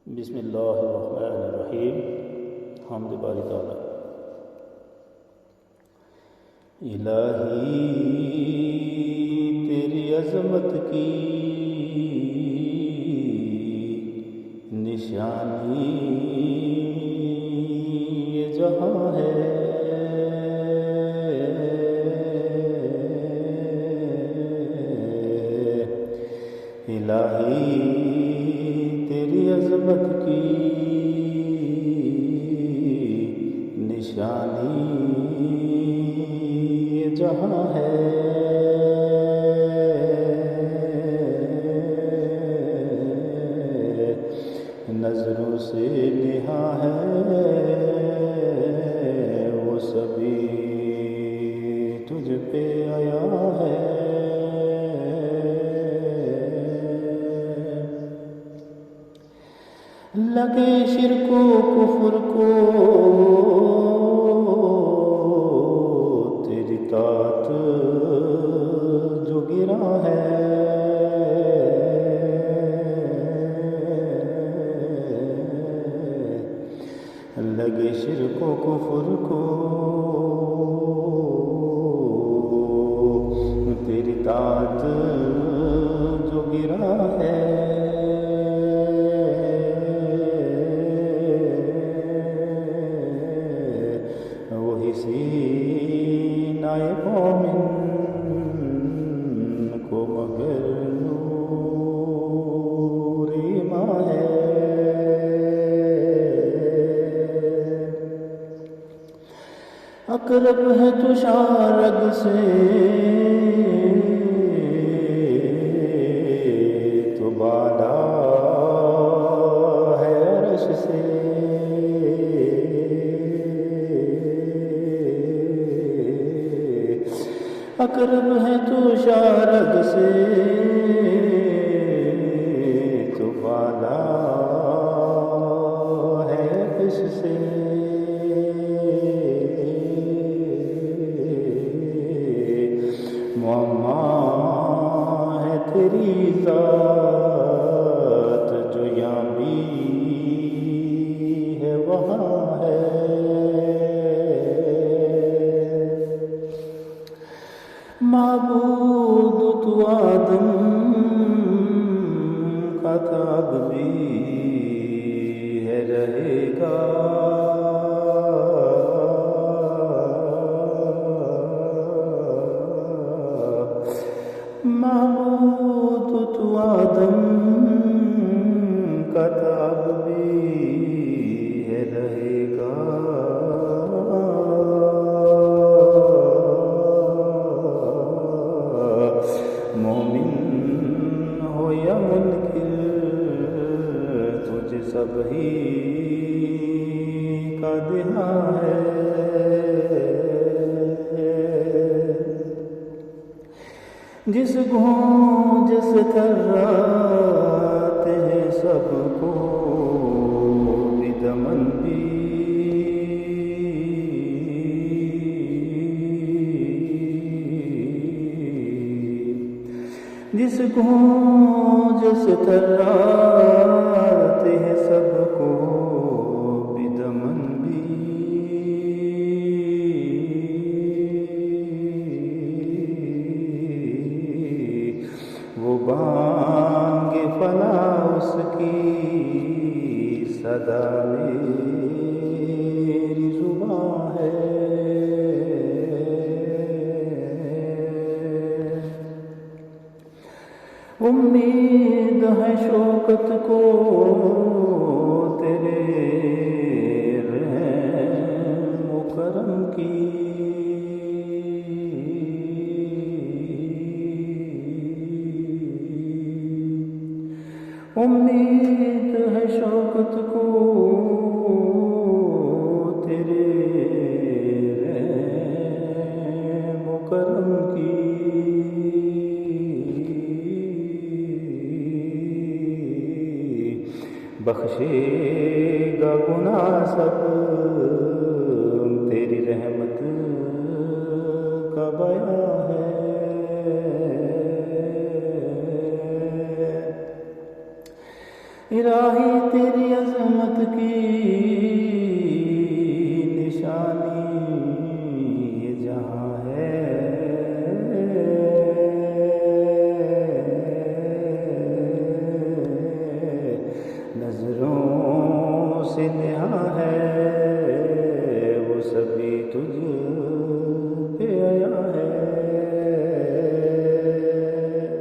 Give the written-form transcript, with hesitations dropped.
بسم اللہ الرحمن الرحیم۔ حمد باری تعالیٰ۔ الہی تیری عظمت کی نشانی یہ جہاں ہے، الہی تیری عظمت کی نشانی یہ جہاں ہے، نظروں سے نہاں ہے وہ سبھی تجھ پہ آیا ہے، لگے شرک و کفر کو تیری طاعت جو گرا ہے، لگے شرک و کفر کو تیری طاعت جو گرا ہے، سینائے مومن کو مگر نور ایمان ہے، اقرب ہے تو شارگ سے تو بالا ہے عرش سے، اقرب ہے تو شارگ سے تو بالا ہے عرش سے، معما ہے تیری ذات جو یہاں بھی ہے وہاں ہے، معبود تو آدم کا تھا اب بھی ہے رہے گا، معبود تو آدم کا تھا اب بھی ہے رہے گا، مومن ہو یا منکر تجھے سب ہی کا دھیان ہے، جس گونج سے تھراتے ہیں سب کو بھی دمن بھی، جس گونج سے تھراتے ہیں سب کو بھی دمن بھی، وہ بانگ فلاح اس کی صدا میری زباں ہے، امید ہے شوکت کو تیرے رحم و کرم کی، امید ہے شوکت کو تیرے رحم و کرم کی، بخشے گا گناہ سب تیری رحمت کا بیان ہے، ارادہ ہی تیری عظمت کی نشانی